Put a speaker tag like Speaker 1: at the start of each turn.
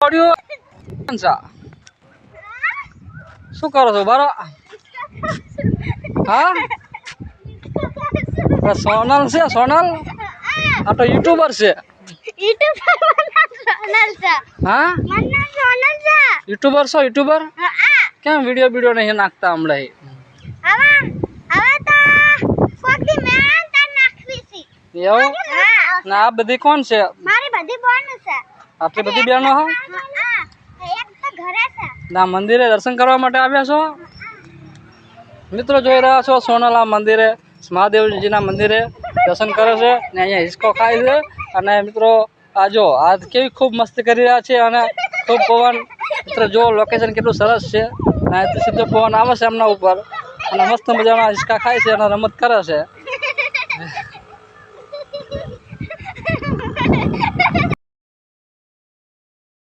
Speaker 1: આવડ્યું શું કરો છો બારો હા સોનલ છે સોનલ આ તો યુટ્યુબર છે હા યુટ્યુબર છો યુટ્યુબર કેમ વિડીયો નહીં નાખતા હમણાં એવું ના આ બધી કોણ છે આટલી બધી બહેનો હા ના મંદિરે દર્શન કરવા માટે આવ્યા છો મિત્રો જોઈ રહ્યા છો સોનલ આ મંદિરે મહાદેવજીના મંદિરે દર્શન કરે છે ને અહીંયા હિસકો ખાય છે અને મિત્રો આ જો આ કેવી ખૂબ મસ્તી કરી રહ્યા છે અને ખૂબ પવન મિત્રો જો લોકેશન કેટલું સરસ છે અહીંથી સીધો પવન આવે છે એમના ઉપર અને મસ્ત મજાના હિસકા ખાય છે અને રમત કરે છે